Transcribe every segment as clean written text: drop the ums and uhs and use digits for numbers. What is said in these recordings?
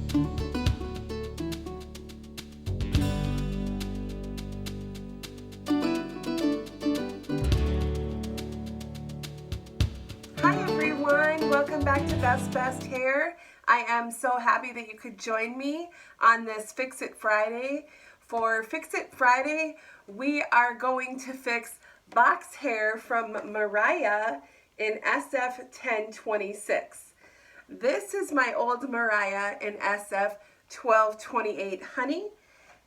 Hi everyone, welcome back to Best Hair. I am so happy that you could join me on this Fix It Friday. For Fix It Friday, we are going to fix box hair from MARIAH in SF 1026. This is my old MARIAH in SF 1228 Honey,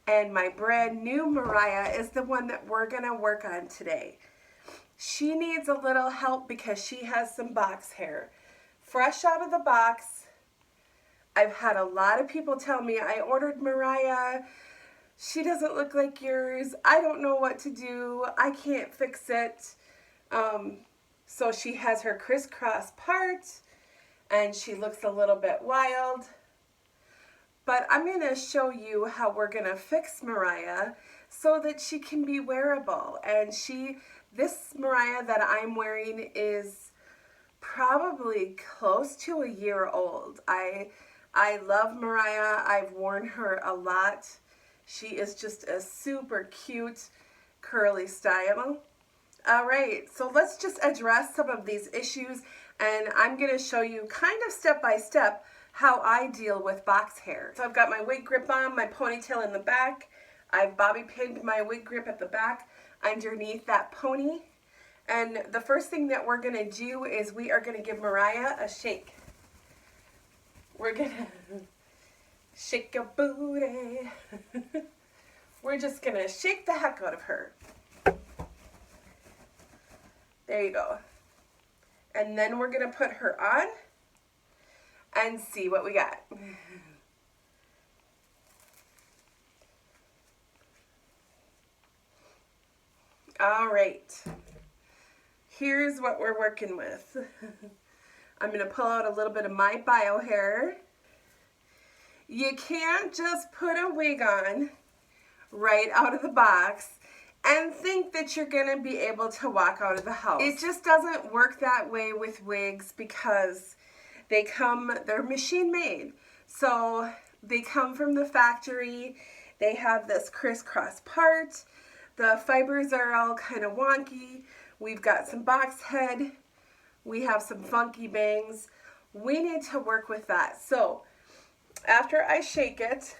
and my brand new MARIAH is the one that we're going to work on today. She needs a little help because she has some box hair. Fresh out of the box, I've had a lot of people tell me, I ordered MARIAH, she doesn't look like yours, I don't know what to do, I can't fix it. So she has her crisscross part, and she looks a little bit wild. But I'm going to show you how we're going to fix MARIAH so that she can be wearable. And this MARIAH that I'm wearing is probably close to a year old. I love MARIAH. I've worn her a lot. She is just a super cute curly style. All right, so let's just address some of these issues, and I'm going to show you kind of step by step how I deal with box hair. So I've got my wig grip on, my ponytail in the back. I've bobby pinned my wig grip at the back underneath that pony. And the first thing that we're going to do is we are going to give MARIAH a shake. We're going to shake your booty. We're just going to shake the heck out of her. There you go. And then we're going to put her on and see what we got. All right. Here's what we're working with. I'm going to pull out a little bit of my bio hair. You can't just put a wig on right out of the box and think that you're going to be able to walk out of the house. It just doesn't work that way with wigs because they're machine made. So they come from the factory. They have this crisscross part. The fibers are all kind of wonky. We've got some box head. We have some funky bangs. We need to work with that. So after I shake it,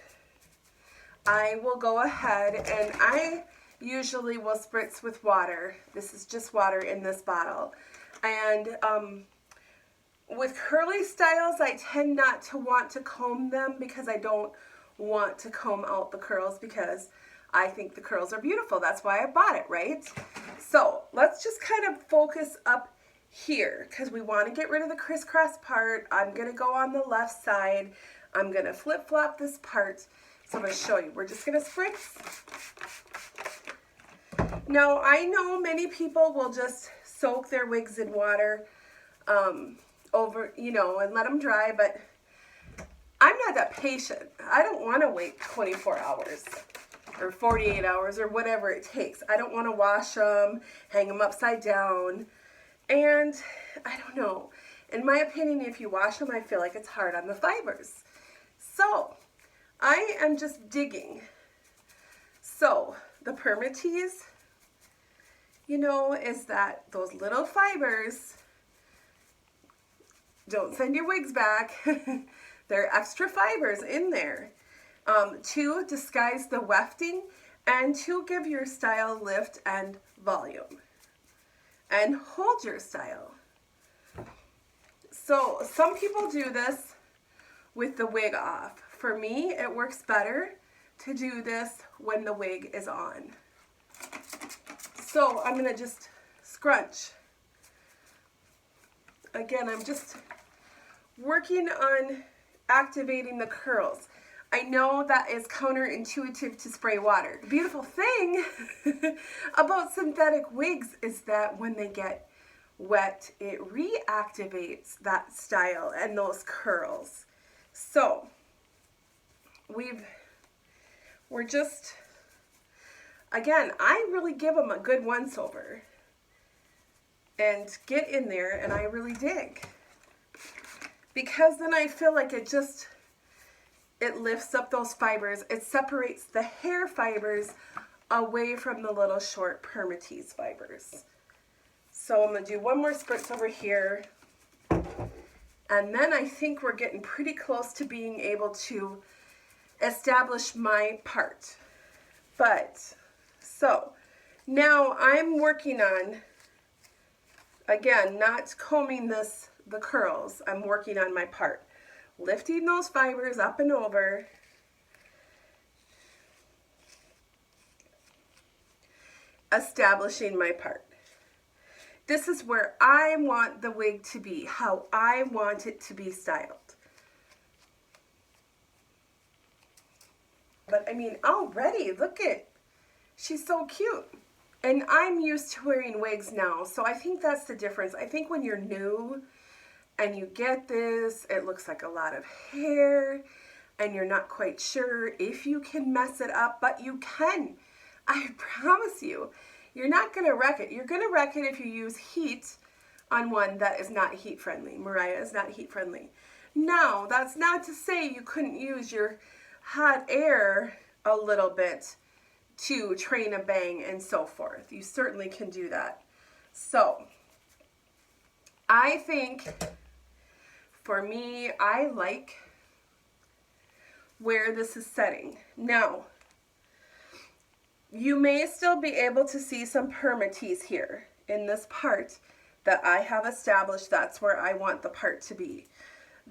I will go ahead and I usually will spritz with water. This is just water in this bottle. And with curly styles, I tend not to want to comb them because I don't want to comb out the curls because I think the curls are beautiful. That's why I bought it, right? So let's just kind of focus up here because we want to get rid of the crisscross part. I'm going to go on the left side. I'm going to flip-flop this part. So I'm going to show you. We're just going to spritz. Now, I know many people will just soak their wigs in water and let them dry, but I'm not that patient. I don't want to wait 24 hours or 48 hours or whatever it takes. I don't want to wash them, hang them upside down, and I don't know. In my opinion, if you wash them, I feel like it's hard on the fibers. So I am just digging. So the permatease, is that those little fibers, don't send your wigs back. There are extra fibers in there to disguise the wefting and to give your style lift and volume and hold your style. So some people do this with the wig off. For me, it works better to do this when the wig is on. So I'm going to just scrunch. Again, I'm just working on activating the curls. I know that is counterintuitive to spray water. The beautiful thing about synthetic wigs is that when they get wet, it reactivates that style and those curls. So we're just, again, I really give them a good once over and get in there and I really dig. Because then I feel like it it lifts up those fibers. It separates the hair fibers away from the little short permatease fibers. So I'm going to do one more spritz over here. And then I think we're getting pretty close to being able to establish my part. But, so, now I'm working on, again, not combing the curls. I'm working on my part. Lifting those fibers up and over. Establishing my part. This is where I want the wig to be, how I want it to be styled. But I mean, already, look at, she's so cute. And I'm used to wearing wigs now, so I think that's the difference. I think when you're new and you get this, it looks like a lot of hair, and you're not quite sure if you can mess it up, but you can. I promise you. You're not going to wreck it. You're going to wreck it if you use heat on one that is not heat friendly. MARIAH is not heat friendly. Now, that's not to say you couldn't use your hot air a little bit to train a bang and so forth. You certainly can do that. So, I think for me, I like where this is setting. Now, you may still be able to see some permatease here in this part that I have established. That's where I want the part to be.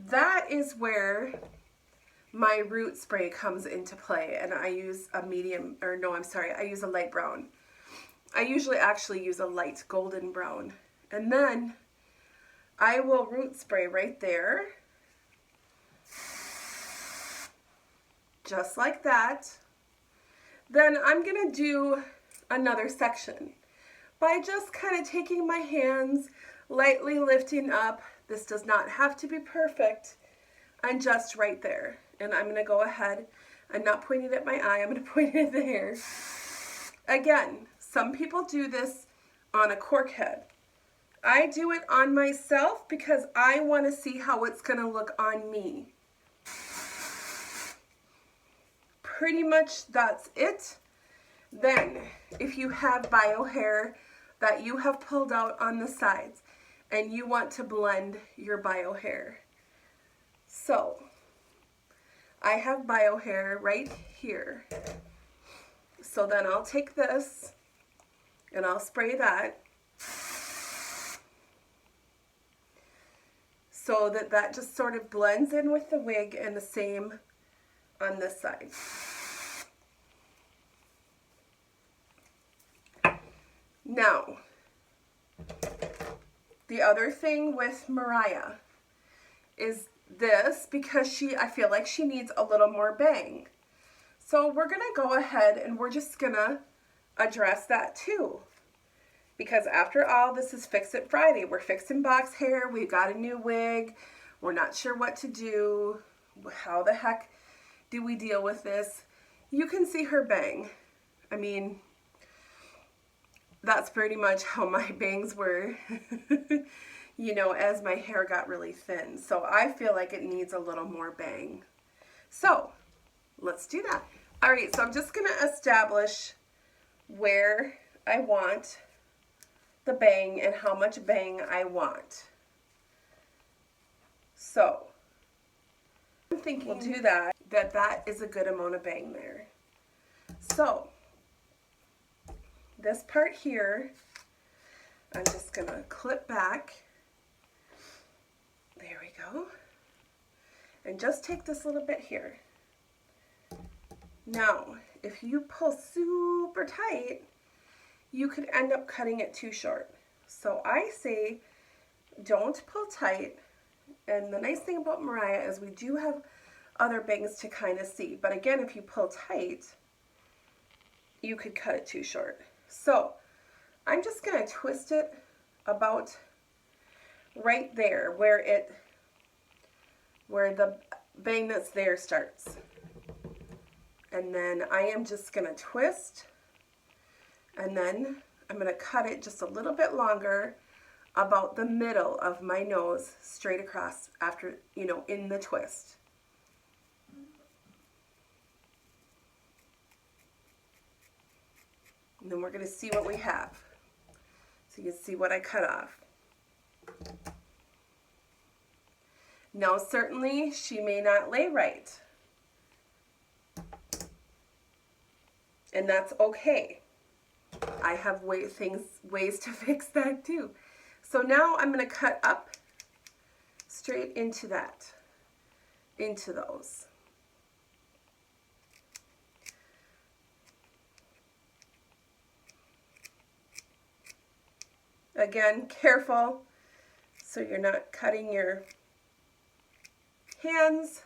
That is where my root spray comes into play, and I use a medium, or no, I'm sorry, I use a light brown. I usually actually use a light golden brown. And then I will root spray right there. Just like that. Then I'm going to do another section by just kind of taking my hands, lightly lifting up. This does not have to be perfect. I'm just right there. And I'm going to go ahead. I'm not pointing at my eye. I'm going to point it at the hair. Again, some people do this on a cork head. I do it on myself because I want to see how it's going to look on me. Pretty much that's it. Then, if you have bio hair that you have pulled out on the sides and you want to blend your bio hair. So, I have bio hair right here. So then I'll take this and I'll spray that so that that just sort of blends in with the wig, and the same on this side. Now, the other thing with MARIAH is this, because I feel like she needs a little more bang. So we're going to go ahead and we're just going to address that too. Because after all, this is Fix It Friday. We're fixing box hair. We've got a new wig. We're not sure what to do. How the heck do we deal with this? You can see her bang. I mean, that's pretty much how my bangs were, you know, as my hair got really thin. So I feel like it needs a little more bang. So let's do that. All right, so I'm just going to establish where I want the bang and how much bang I want. So I'm thinking we'll do that is a good amount of bang there. So this part here, I'm just going to clip back. There we go. And just take this little bit here. Now, if you pull super tight, you could end up cutting it too short. So I say don't pull tight. And the nice thing about MARIAH is we do have other bangs to kind of see. But again, if you pull tight, you could cut it too short. So I'm just going to twist it about right there where the bang that's there starts. And then I am just going to twist, and then I'm going to cut it just a little bit longer about the middle of my nose straight across after, you know, in the twist. And then we're going to see what we have. So you can see what I cut off. Now certainly she may not lay right. And that's okay. I have ways to fix that too. So now I'm going to cut up straight into those. Again, careful so you're not cutting your hands.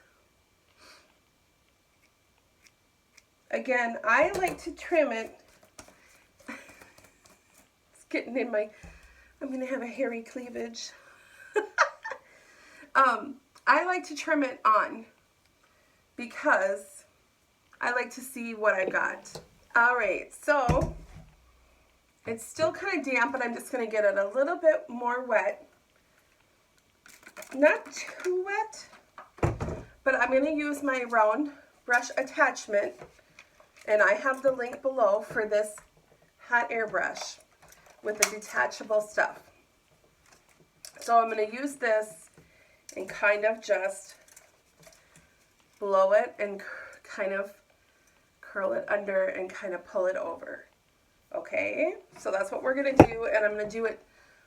Again, I like to trim it. It's getting in my, I'm going to have a hairy cleavage. I like to trim it on because I like to see what I got. All right, so it's still kind of damp, but I'm just going to get it a little bit more wet. Not too wet, but I'm going to use my round brush attachment, and I have the link below for this hot air brush with the detachable stuff. So I'm going to use this and kind of just blow it and kind of curl it under and kind of pull it over. Okay, so that's what we're going to do, and I'm going to do it,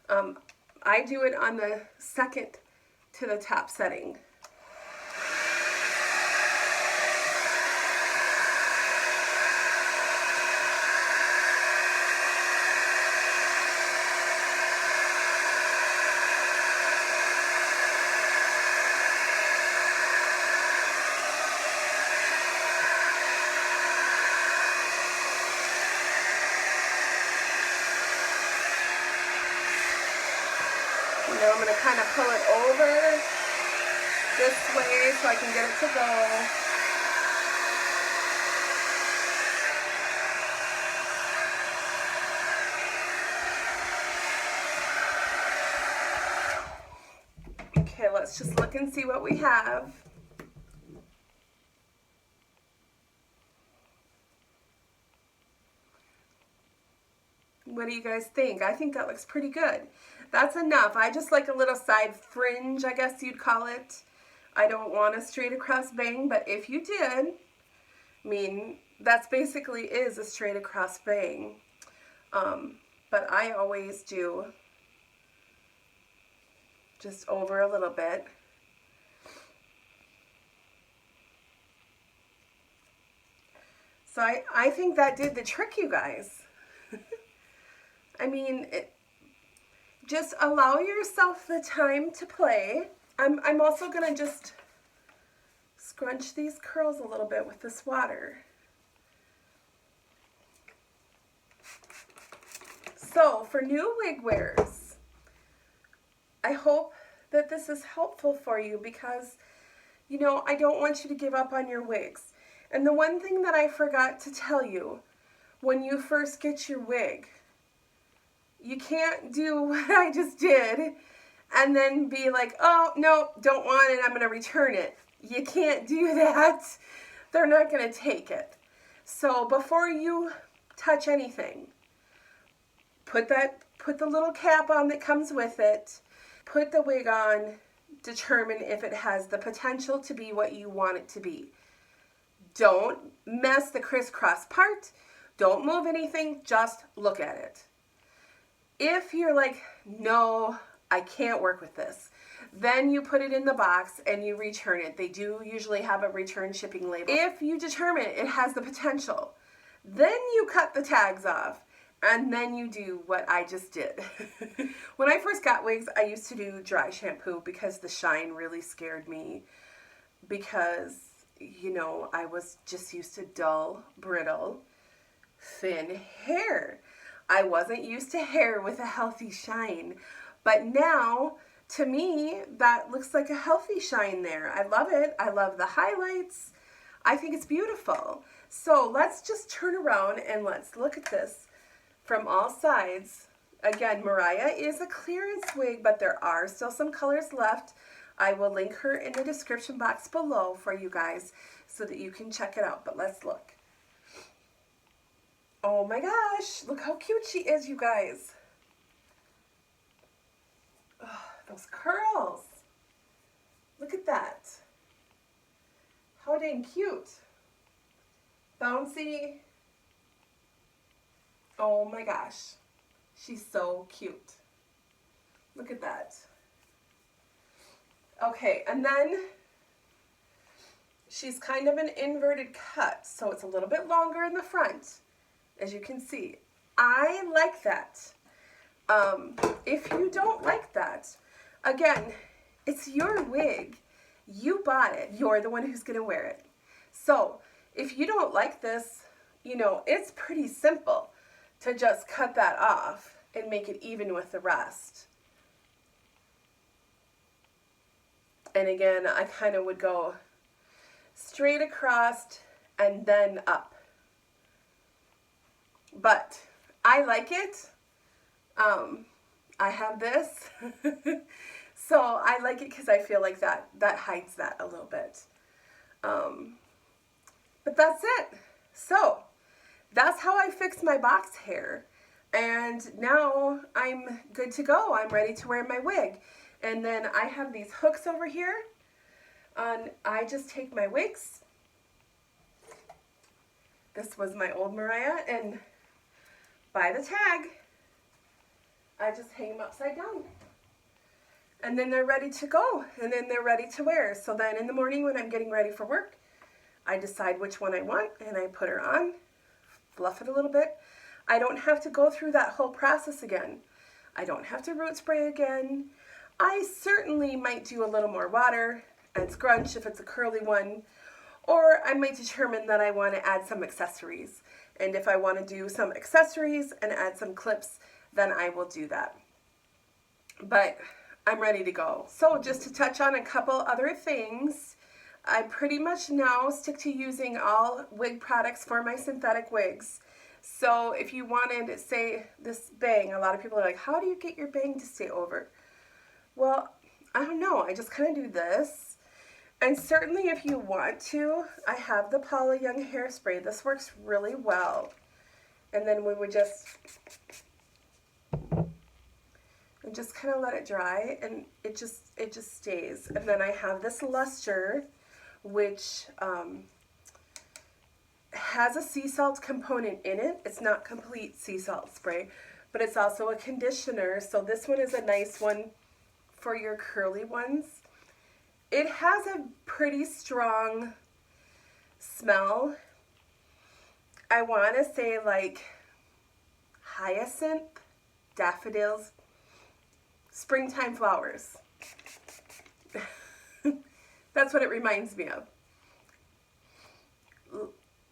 I do it on the second to the top setting. Now I'm going to kind of pull it over this way so I can get it to go. Okay, let's just look and see what we have. What do you guys think? I think that looks pretty good. That's enough. I just like a little side fringe, I guess you'd call it. I don't want a straight across bang, but if you did, I mean, that's basically is a straight across bang. But I always do just over a little bit. So I think that did the trick, you guys. I mean, just allow yourself the time to play. I'm also going to just scrunch these curls a little bit with this water. So for new wig wearers, I hope that this is helpful for you because, you know, I don't want you to give up on your wigs. And the one thing that I forgot to tell you, when you first get your wig, you can't do what I just did and then be like, oh, no, don't want it, I'm going to return it. You can't do that. They're not going to take it. So before you touch anything, put the little cap on that comes with it, put the wig on, determine if it has the potential to be what you want it to be. Don't mess the crisscross part. Don't move anything, just look at it. If you're like, no, I can't work with this, then you put it in the box and you return it. They do usually have a return shipping label. If you determine it has the potential, then you cut the tags off and then you do what I just did. When I first got wigs, I used to do dry shampoo because the shine really scared me because, you know, I was just used to dull, brittle, thin hair. I wasn't used to hair with a healthy shine, but now, to me, that looks like a healthy shine there. I love it. I love the highlights. I think it's beautiful. So let's just turn around and let's look at this from all sides. Again, Mariah is a clearance wig, but there are still some colors left. I will link her in the description box below for you guys so that you can check it out. But let's look. Oh my gosh, look how cute she is, you guys. Oh, those curls. Look at that. How dang cute. Bouncy. Oh my gosh. She's so cute. Look at that. Okay, and then she's kind of an inverted cut, so it's a little bit longer in the front, as you can see. I like that. If you don't like that, again, it's your wig. You bought it. You're the one who's going to wear it. So if you don't like this, you know, it's pretty simple to just cut that off and make it even with the rest. And again, I kind of would go straight across and then up. But I like it. I have this. So I like it because I feel like that hides that a little bit. But that's it. So that's how I fix my box hair. And now I'm good to go. I'm ready to wear my wig. And then I have these hooks over here. And I just take my wigs. This was my old Mariah. And by the tag, I just hang them upside down. And then they're ready to go. And then they're ready to wear. So then in the morning when I'm getting ready for work, I decide which one I want. And I put her on. Fluff it a little bit. I don't have to go through that whole process again. I don't have to root spray again. I certainly might do a little more water and scrunch if it's a curly one, or I might determine that I want to add some accessories. And if I want to do some accessories and add some clips, then I will do that. But I'm ready to go. So just to touch on a couple other things, I pretty much now stick to using all wig products for my synthetic wigs. So if you wanted, say, this bang, a lot of people are like, how do you get your bang to stay over? Well, I don't know. I just kind of do this. And certainly if you want to, I have the Paula Young hairspray. This works really well. And then we would just kind of let it dry, and it just stays. And then I have this luster, which has a sea salt component in it. It's not complete sea salt spray, but it's also a conditioner. So this one is a nice one for your curly ones. It has a pretty strong smell. I want to say like hyacinth, daffodils, springtime flowers. That's what it reminds me of.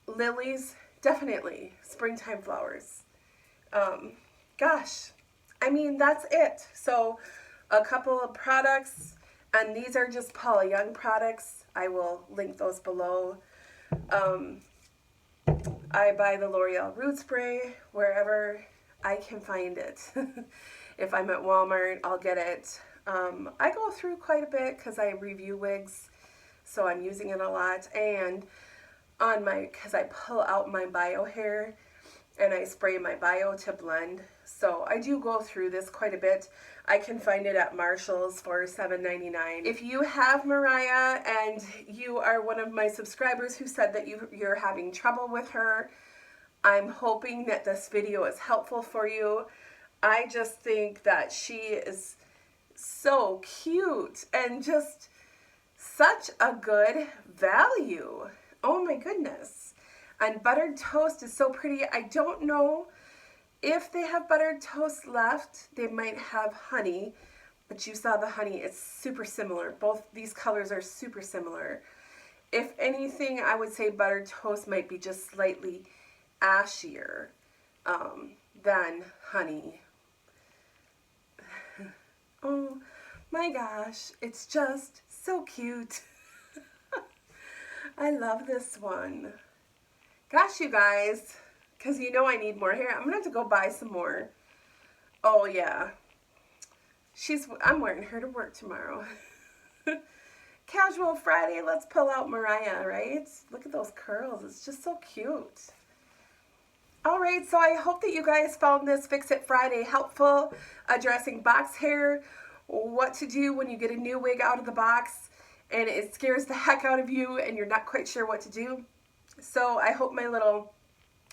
Lilies, definitely springtime flowers. Gosh, I mean, that's it. So a couple of products, and these are just Paula Young products. I will link those below. I buy the L'Oreal Root Spray wherever I can find it. If I'm at Walmart, I'll get it. I go through quite a bit because I review wigs, so I'm using it a lot. And on because I pull out my bio hair and I spray my bio to blend. So I do go through this quite a bit. I can find it at Marshall's for $7.99. If you have Mariah and you are one of my subscribers who said that you're having trouble with her, I'm hoping that this video is helpful for you. I just think that she is so cute and just such a good value. Oh my goodness. And buttered toast is so pretty. I don't know if they have buttered toast left. They might have honey, but you saw the honey. It's super similar. Both these colors are super similar. If anything, I would say buttered toast might be just slightly ashier than honey. Oh my gosh, it's just so cute. I love this one. Gosh, you guys, because you know I need more hair. I'm going to have to go buy some more. Oh, yeah. I'm wearing her to work tomorrow. Casual Friday, let's pull out Mariah, right? Look at those curls. It's just so cute. All right, so I hope that you guys found this Fix It Friday helpful, addressing box hair, what to do when you get a new wig out of the box and it scares the heck out of you and you're not quite sure what to do. So I hope my little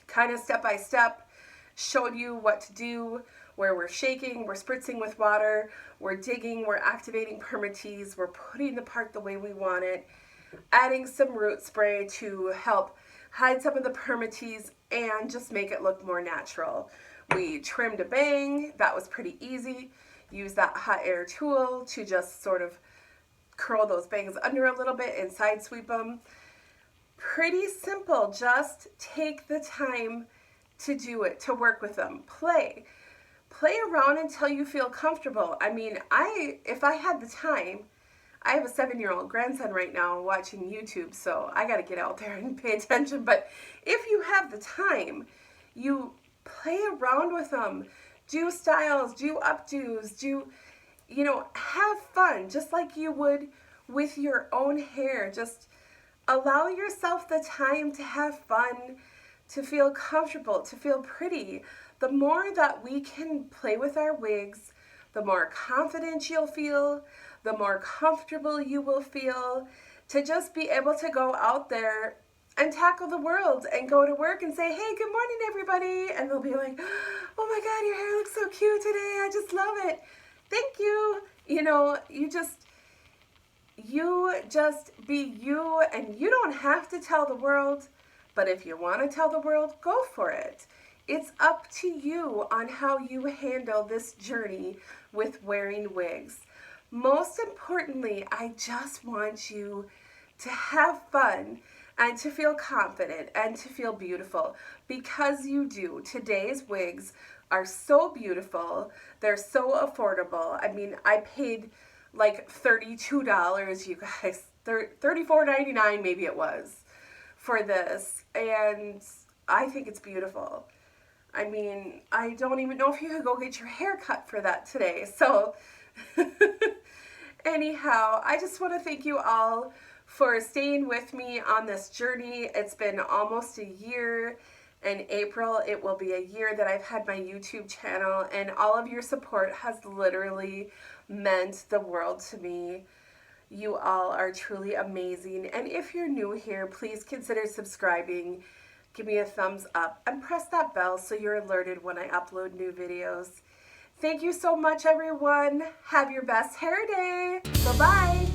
kind of step-by-step showed you what to do, where we're shaking, we're spritzing with water, we're digging, we're activating permatease, we're putting the part the way we want it, adding some root spray to help hide some of the permatease and just make it look more natural. We trimmed a bang, that was pretty easy. Use that hot air tool to just sort of curl those bangs under a little bit and side sweep them. Pretty simple, just take the time to do it, to work with them. Play around until you feel comfortable. I mean, if I had the time, I have a 7-year-old grandson right now watching YouTube, so I got to get out there and pay attention. But if you have the time, you play around with them. Do styles, do updos, have fun, just like you would with your own hair. Just allow yourself the time to have fun, to feel comfortable, to feel pretty. The more that we can play with our wigs, the more confident you'll feel, the more comfortable you will feel to just be able to go out there and tackle the world and go to work and say, hey, good morning, everybody. And they'll be like, oh my God, your hair looks so cute today. I just love it. Thank you. You just be you, and you don't have to tell the world, but if you want to tell the world, go for it. It's up to you on how you handle this journey with wearing wigs. Most importantly, I just want you to have fun and to feel confident and to feel beautiful, because you do. Today's wigs are so beautiful. They're so affordable. I mean, I paid like $32, you guys, $34.99 maybe it was, for this, and I think it's beautiful. I mean, I don't even know if you could go get your hair cut for that today. So anyhow, I just want to thank you all for staying with me on this journey. It's been almost a year. In April, it will be a year that I've had my YouTube channel, and all of your support has literally meant the world to me. You all are truly amazing. And if you're new here, please consider subscribing. Give me a thumbs up and press that bell so you're alerted when I upload new videos. Thank you so much, everyone. Have your best hair day. Bye-bye.